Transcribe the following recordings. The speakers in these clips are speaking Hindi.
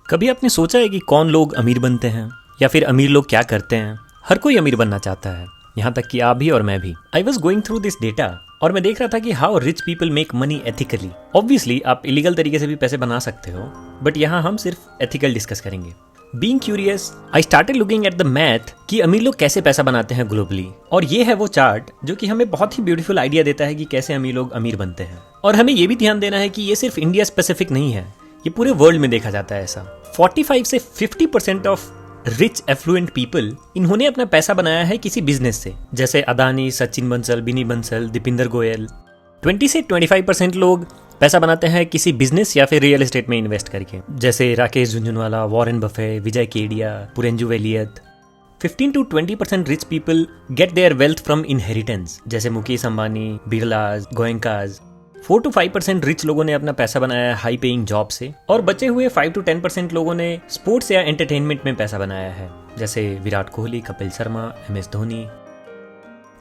कभी आपने सोचा है कि कौन लोग अमीर बनते हैं या फिर अमीर लोग क्या करते हैं? हर कोई अमीर बनना चाहता है, यहाँ तक कि आप भी और मैं भी। I was going through this data और मैं देख रहा था कि how rich people make money ethically. Obviously आप इलीगल तरीके से भी पैसे बना सकते हो, बट यहाँ हम सिर्फ एथिकल डिस्कस करेंगे। Being curious, I started looking at the math कि अमीर लोग कैसे पैसा बनाते हैं ग्लोबली। और ये है वो चार्ट जो कि हमें बहुत ही ब्यूटीफुल आइडिया देता है कि कैसे अमीर लोग अमीर बनते हैं। और हमें ये भी ध्यान देना है कि ये सिर्फ इंडिया स्पेसिफिक नहीं है, ये पूरे वर्ल्ड में देखा जाता है ऐसा। 45 से 50% ऑफ रिच एफ्लुएंट पीपल, इन्होंने अपना पैसा बनाया है किसी बिजनेस से, जैसे अदानी, सचिन बंसल, बिनी बंसल, दीपिंदर गोयल। 20 से 25% लोग पैसा बनाते हैं किसी बिजनेस या फिर रियल एस्टेट में इन्वेस्ट करके, जैसे Rakesh Jhunjhunwala, Warren Buffett, Vijay Kedia, Porinju Veliyath. 15 to 20% rich people get their wealth from inheritance, जैसे मुकेश अंबानी, बिरलाज, गोयंकाज। 4 to 5% रिच लोगों ने अपना पैसा बनाया हाई पेइंग जॉब से, और बचे हुए 5 to 10% लोगों ने स्पोर्ट्स या एंटरटेनमेंट में पैसा बनाया है, जैसे विराट कोहली, कपिल शर्मा, MS धोनी।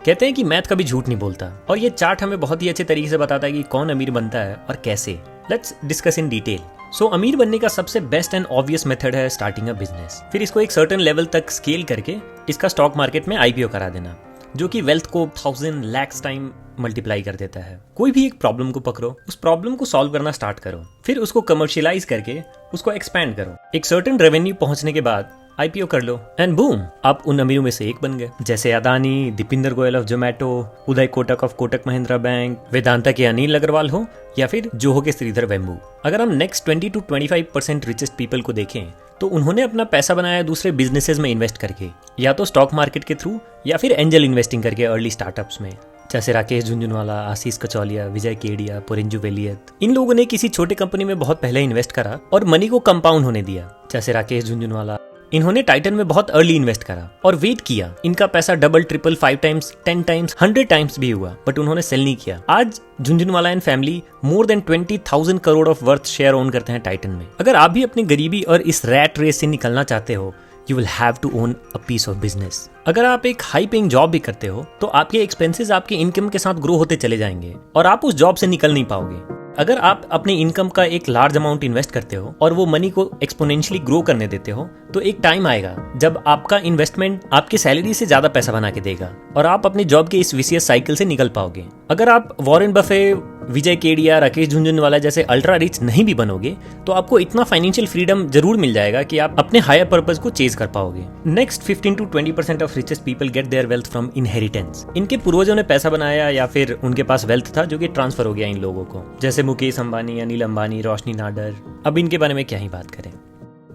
कहते हैं कि मैथ कभी झूठ नहीं बोलता, और ये चार्ट हमें बहुत ही अच्छे तरीके से बताता है कि कौन अमीर बनता है और कैसे। Let's discuss in detail. So अमीर बनने का सबसे बेस्ट एंड ऑब्वियस मेथड है स्टार्टिंग अ बिजनेस। फिर इसको एक सर्टेन लेवल तक स्केल करके इसका स्टॉक मार्केट में IPO करा देना, जो कि वेल्थ को 1000 lakhs टाइम मल्टीप्लाई कर देता है। कोई भी एक प्रॉब्लम को पकड़ो, उस प्रॉब्लम को सॉल्व करना स्टार्ट करो, फिर उसको कमर्शियलाइज करके उसको एक्सपैंड करो। एक सर्टेन रेवेन्यू पहुंचने के बाद IPO कर लो एंड बूम, आप उन अमीरों में से एक बन गए, जैसे Adani, Deepinder Goyal of Zomato, Uday Kotak of Kotak Mahindra bank, Vedanta के अनिल अग्रवाल हो या फिर जोहो के श्रीधर वेम्बू। अगर हम नेक्स्ट 20 to 25% रिचेस्ट पीपल को देखें तो उन्होंने अपना पैसा बनाया दूसरे बिजनेसेस में इन्वेस्ट करके, या तो स्टॉक मार्केट के थ्रू या फिर एंजल इन्वेस्टिंग करके अर्ली स्टार्टअप्स में, जैसे राकेश झुनझुनवाला, आशीष कचौलिया, विजय केडिया, पुरेंजू एलियट। इन लोगों ने किसी छोटे कंपनी में बहुत पहले इन्वेस्ट करा और मनी को कंपाउंड होने दिया, जैसे राकेश झुनझुनवाला। इन्होंने टाइटन में बहुत अर्ली इन्वेस्ट करा और वेट किया, इनका पैसा double, triple, 5 times, 10 times, 100 times भी हुआ, बट उन्होंने सेल नहीं किया। आज Jhunjhunwala and family more than 20,000 crore of worth share own करते हैं टाइटन में। अगर आप भी अपनी गरीबी और इस रैट रेस से निकलना चाहते हो, You will have to own a piece of business। अगर आप एक हाई पेइंग जॉब भी करते हो तो आपके एक्सपेंसेस आपके इनकम के साथ ग्रो होते चले जाएंगे और आप उस जॉब से निकल नहीं पाओगे। अगर आप अपने इनकम का एक लार्ज अमाउंट इन्वेस्ट करते हो और वो मनी को एक्सपोनेंशियली ग्रो करने देते हो, तो एक टाइम आएगा जब आपका इन्वेस्टमेंट आपकी सैलरी से ज्यादा पैसा बना के देगा और आप अपनी जॉब के इस विशियस साइकिल से निकल पाओगे। अगर आप वॉरेन बफे, विजय केडिया, राकेश झुनझुनवाला जैसे अल्ट्रा रिच नहीं भी बनोगे, तो आपको इतना फाइनेंशियल फ्रीडम जरूर मिल जाएगा कि आप अपने हायर पर्पस को चेज कर पाओगे। Next 15 to 20% of richest people get their wealth from inheritance. इनके पूर्वजों ने पैसा बनाया या फिर उनके पास वेल्थ था जो कि ट्रांसफर हो गया इन लोगों को, जैसे मुकेश अंबानी, अनिल अंबानी, रोशनी नाडर। अब इनके बारे में क्या ही बात करें।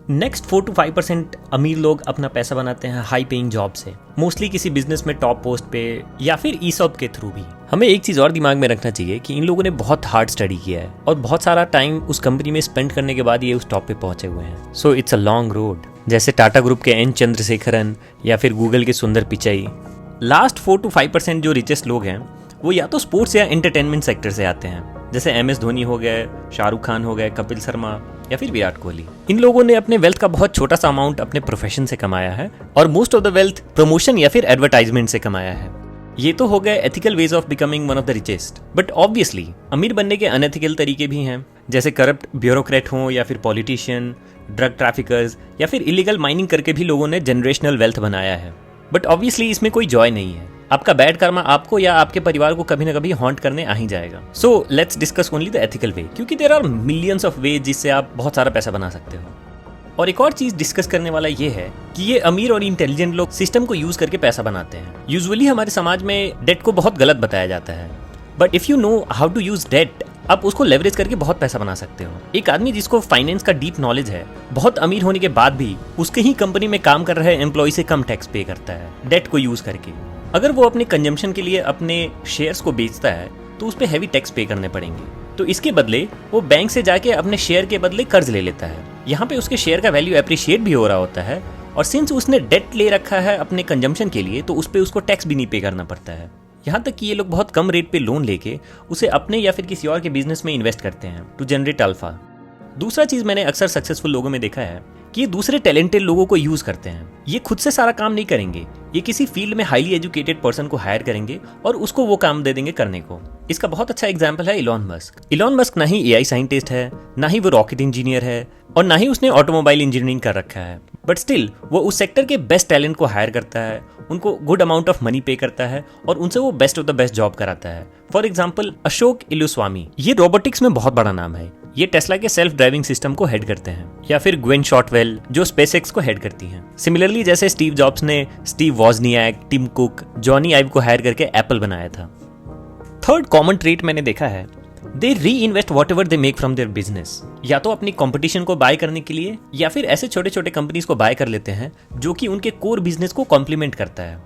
नेक्स्ट 4 to 5% अमीर लोग अपना पैसा बनाते हैं हाई पेइंग जॉब से, मोस्टली किसी बिजनेस में टॉप पोस्ट पे या फिर ESOP के थ्रू भी। हमें एक चीज और दिमाग में रखना चाहिए कि इन लोगों ने बहुत हार्ड स्टडी किया है और बहुत सारा टाइम उस कंपनी में स्पेंड करने के बाद ये उस टॉप पे पहुंचे हुए हैं। So it's a long road, जैसे टाटा ग्रुप के N चंद्रशेखरन या फिर गूगल के सुंदर पिचाई। लास्ट 4 to 5% जो रिचेस्ट लोग हैं वो या तो स्पोर्ट्स या एंटरटेनमेंट सेक्टर से आते हैं, जैसे MS धोनी हो गए, शाहरुख खान हो गए, कपिल शर्मा या फिर विराट कोहली। इन लोगों ने अपने वेल्थ का बहुत छोटा सा अमाउंट अपने प्रोफेशन से कमाया है और most of the wealth promotion या फिर एडवर्टाइजमेंट से कमाया है। ये तो हो गए ethical ways of becoming one of the richest, but obviously अमीर बनने के अनएथिकल तरीके भी हैं, जैसे करप्ट ब्यूरोक्रेट हो या फिर पॉलिटिशियन, ड्रग ट्रैफिकर्स या फिर इलीगल माइनिंग करके भी लोगों ने जनरेशनल वेल्थ बनाया है। बट ऑब्वियसली इसमें कोई जॉय नहीं है। आपका बैड कर्मा आपको या आपके परिवार को कभी ना कभी हॉन्ट करने आ ही जाएगा। So let's discuss only the ethical way, क्योंकि there are millions of way जिससे आप बहुत सारा पैसा बना सकते हो। और एक और चीज डिस्कस करने वाला ये है कि ये अमीर और इंटेलिजेंट लोग सिस्टम को यूज करके पैसा बनाते हैं। यूजुअली हमारे समाज में डेट को बहुत गलत बताया जाता है, but if you know how to use debt, आप उसको लेवरेज करके बहुत पैसा बना सकते हो। एक आदमी जिसको फाइनेंस का डीप नॉलेज है, बहुत अमीर होने के बाद भी उसके ही कंपनी में काम कर रहे एम्प्लॉय से कम टैक्स पे करता है डेट को यूज करके। अगर वो अपने कंजम्पशन के लिए अपने शेयर्स को बेचता है तो उस पे हैवी टैक्स पे करने पड़ेंगे, तो इसके बदले वो बैंक से जाके अपने शेयर के बदले कर्ज ले लेता है। यहाँ पे उसके शेयर का वैल्यू एप्रिशिएट भी हो रहा होता है, और सिंस उसने डेट ले रखा है अपने कंजम्पशन के लिए, तो उस पे उसको टैक्स भी नहीं पे करना पड़ता है। यहाँ तक कि ये लोग बहुत कम रेट पे लोन लेके उसे अपने या फिर किसी और के बिजनेस में इन्वेस्ट करते हैं टू जनरेट अल्फा। दूसरा चीज मैंने अक्सर सक्सेसफुल लोगों में देखा है कि ये दूसरे टैलेंटेड लोगों को यूज करते हैं। ये खुद से सारा काम नहीं करेंगे, ये किसी फील्ड में हाईली एजुकेटेड पर्सन को हायर करेंगे और उसको वो काम दे देंगे करने को। इसका बहुत अच्छा एग्जाम्पल है इलॉन मस्क। इलॉन मस्क ना ही एआई साइंटिस्ट है, ना ही वो रॉकेट इंजीनियर है, और ना ही उसने ऑटोमोबाइल इंजीनियरिंग कर रखा है, बट स्टिल वो उस सेक्टर के बेस्ट टैलेंट को हायर करता है, उनको गुड अमाउंट ऑफ मनी पे करता है और उनसे वो best of the best job कराता है। फॉर एग्जाम्पल अशोक इलुस्वामी, ये रोबोटिक्स में बहुत बड़ा नाम है। ये टेस्ला के सेल्फ ड्राइविंग सिस्टम को हेड करते हैं। या फिर ग्वेन शॉर्टवेल जो स्पेसएक्स को हेड करती हैं। सिमिलरली जैसे स्टीव जॉब्स ने Steve Wozniak, Tim Cook, Jony Ive को हायर करके एप्पल बनाया था। थर्ड कॉमन ट्रेट मैंने देखा है, दे री invest what ever they make from their business. या तो अपनी कंपटीशन को बाय करने के लिए या फिर ऐसे छोटे छोटे कंपनीज को बाय कर लेते हैं जो कि उनके कोर बिजनेस को कॉम्प्लीमेंट करता है।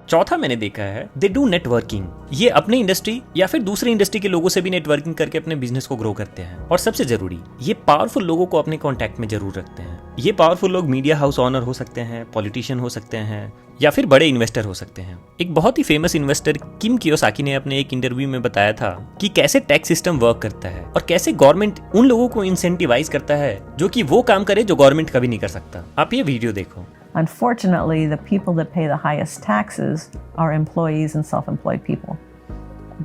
चौथा मैंने देखा है, दे डू नेटवर्किंग। ये अपने इंडस्ट्री या फिर दूसरी इंडस्ट्री के लोगों से भी नेटवर्किंग करके अपने बिजनेस को ग्रो करते हैं। और सबसे जरूरी, ये पावरफुल लोगों को अपने कॉन्टैक्ट में जरूर रखते हैं। ये पावरफुल लोग मीडिया हाउस ऑनर हो सकते हैं, पॉलिटिशियन हो सकते हैं, या फिर बड़े इन्वेस्टर हो सकते हैं। एक बहुत ही फेमस इन्वेस्टर किम कियोसाकी ने अपने एक इंटरव्यू में बताया था कि कैसे टैक्स सिस्टम वर्क करता है और कैसे गवर्नमेंट उन लोगों को इंसेंटिवाइज करता है जो कि वो काम करे जो गवर्नमेंट कभी नहीं कर सकता। आप ये वीडियो देखो। Unfortunately, the people that pay the highest taxes are employees and self-employed people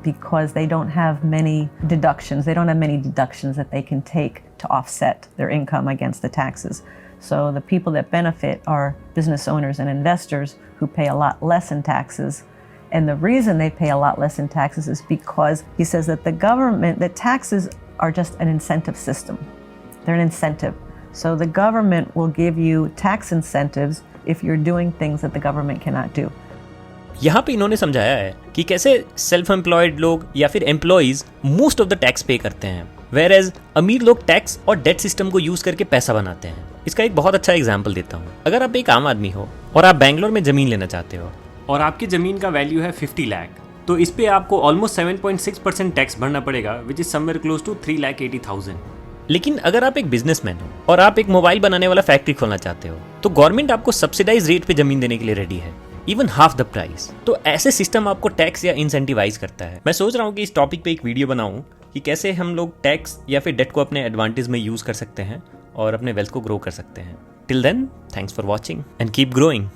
because they don't have many deductions. They don't have many deductions that they can take to offset their income against the taxes. So the people that benefit are business owners and investors who pay a lot less in taxes. And the reason they pay a lot less in taxes is because he says that the taxes are just an incentive system. They're an incentive. So the government will give you tax incentives if you're doing things that the government cannot do. यहाँ पे इन्होंने समझाया है कि कैसे सेल्फ एम्प्लॉयड लोग या फिर employees most of the tax पे करते हैं, वेयर एज अमीर लोग टैक्स और डेट सिस्टम को यूज करके पैसा बनाते हैं। इसका एक बहुत अच्छा एग्जाम्पल देता हूँ। अगर आप एक आम आदमी हो और आप बैंगलोर में जमीन लेना चाहते हो और आपकी जमीन का वैल्यू है 50 लाख, तो इस पे आपको ऑलमोस्ट 7.6% टैक्स भरना पड़ेगा, which is somewhere close to 3,80,000। लेकिन अगर आप एक बिजनेसमैन हो और आप एक मोबाइल बनाने वाला फैक्ट्री खोलना चाहते हो, तो गवर्नमेंट आपको सब्सिडाइज रेट पे जमीन देने के लिए रेडी है, इवन हाफ द प्राइस। तो ऐसे सिस्टम आपको टैक्स या इंसेंटिवाइज करता है। मैं सोच रहा हूँ कि इस टॉपिक पे एक वीडियो बनाऊं कि कैसे हम लोग टैक्स या फिर डेट को अपने एडवांटेज में यूज कर सकते हैं और अपने वेल्थ को ग्रो कर सकते हैं। Till then, thanks for watching and keep growing.